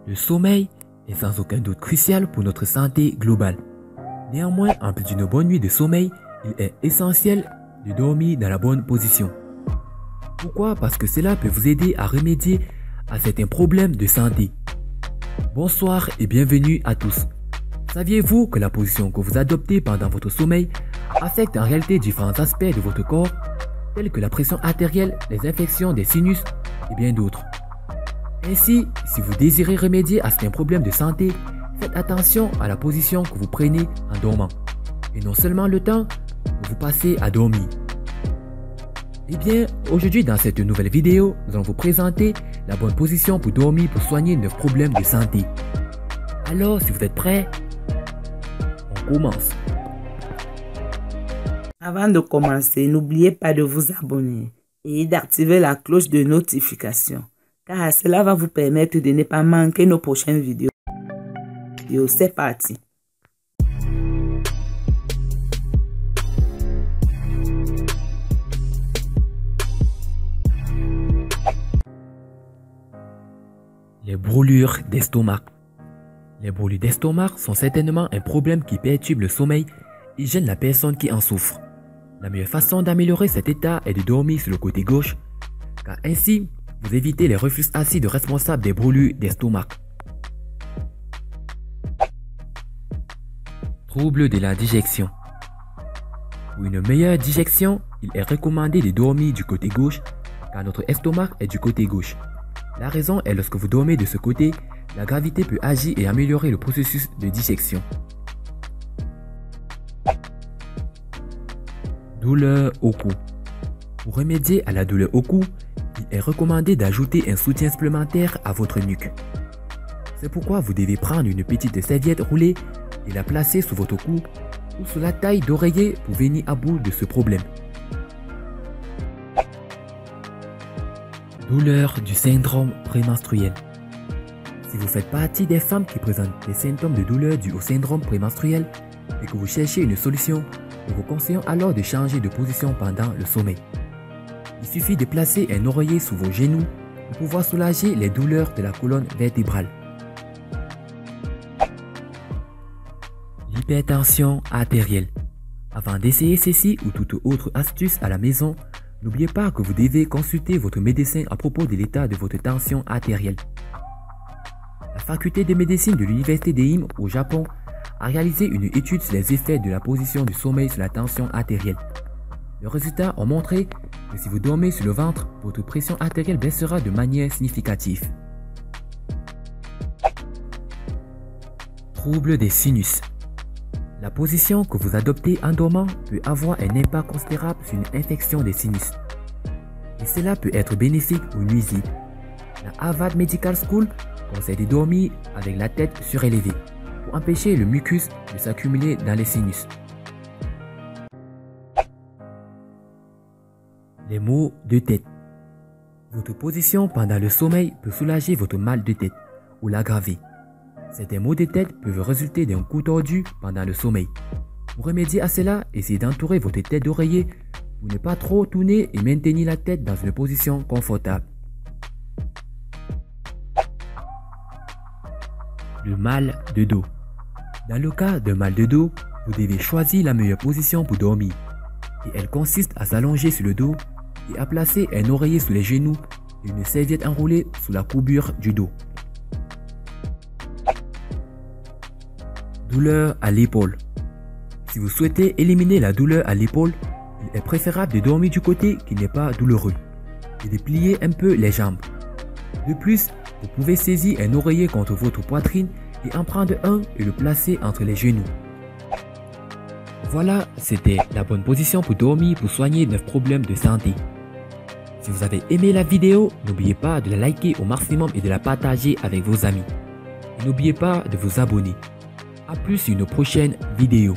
Le sommeil est sans aucun doute crucial pour notre santé globale. Néanmoins, en plus d'une bonne nuit de sommeil, il est essentiel de dormir dans la bonne position. Pourquoi? Parce que cela peut vous aider à remédier à certains problèmes de santé. Bonsoir et bienvenue à tous. Saviez-vous que la position que vous adoptez pendant votre sommeil affecte en réalité différents aspects de votre corps, tels que la pression artérielle, les infections des sinus et bien d'autres? Ainsi, si vous désirez remédier à certains problèmes de santé, faites attention à la position que vous prenez en dormant, et non seulement le temps que vous passez à dormir. Eh bien, aujourd'hui dans cette nouvelle vidéo, nous allons vous présenter la bonne position pour dormir pour soigner 9 problèmes de santé. Alors, si vous êtes prêts, on commence. Avant de commencer, n'oubliez pas de vous abonner et d'activer la cloche de notification, car cela va vous permettre de ne pas manquer nos prochaines vidéos. C'est parti. Les brûlures d'estomac. Les brûlures d'estomac sont certainement un problème qui perturbe le sommeil et gêne la personne qui en souffre. La meilleure façon d'améliorer cet état est de dormir sur le côté gauche, car ainsi, vous évitez les reflux acides responsables des brûlures d'estomac. Troubles de la digestion. Pour une meilleure digestion, il est recommandé de dormir du côté gauche, car notre estomac est du côté gauche. La raison est lorsque vous dormez de ce côté, la gravité peut agir et améliorer le processus de digestion. Douleur au cou. Pour remédier à la douleur au cou, il est recommandé d'ajouter un soutien supplémentaire à votre nuque. C'est pourquoi vous devez prendre une petite serviette roulée et la placer sous votre cou ou sous la taille d'oreiller pour venir à bout de ce problème. Douleur du syndrome prémenstruel. Si vous faites partie des femmes qui présentent des symptômes de douleur dus au syndrome prémenstruel et que vous cherchez une solution, nous vous conseillons alors de changer de position pendant le sommeil. Il suffit de placer un oreiller sous vos genoux pour pouvoir soulager les douleurs de la colonne vertébrale. L'hypertension artérielle. Avant d'essayer ceci ou toute autre astuce à la maison, n'oubliez pas que vous devez consulter votre médecin à propos de l'état de votre tension artérielle. La faculté de médecine de l'université d'Eim au Japon a réalisé une étude sur les effets de la position du sommeil sur la tension artérielle. Les résultats ont montré que si vous dormez sur le ventre, votre pression artérielle baissera de manière significative. Troubles des sinus. La position que vous adoptez en dormant peut avoir un impact considérable sur une infection des sinus. Et cela peut être bénéfique ou nuisible. La Harvard Medical School conseille de dormir avec la tête surélevée pour empêcher le mucus de s'accumuler dans les sinus. Les maux de tête. Votre position pendant le sommeil peut soulager votre mal de tête ou l'aggraver. Certains maux de tête peuvent résulter d'un cou tordu pendant le sommeil. Pour remédier à cela, essayez d'entourer votre tête d'oreiller pour ne pas trop tourner et maintenir la tête dans une position confortable. Le mal de dos. Dans le cas d'un mal de dos, vous devez choisir la meilleure position pour dormir. Et elle consiste à s'allonger sur le dos et à placer un oreiller sous les genoux et une serviette enroulée sous la courbure du dos. Douleur à l'épaule. Si vous souhaitez éliminer la douleur à l'épaule, il est préférable de dormir du côté qui n'est pas douloureux et de plier un peu les jambes. De plus, vous pouvez saisir un oreiller contre votre poitrine et en prendre un et le placer entre les genoux. Voilà, c'était la bonne position pour dormir pour soigner 9 problèmes de santé. Si vous avez aimé la vidéo, n'oubliez pas de la liker au maximum et de la partager avec vos amis. N'oubliez pas de vous abonner. A plus sur une prochaine vidéo.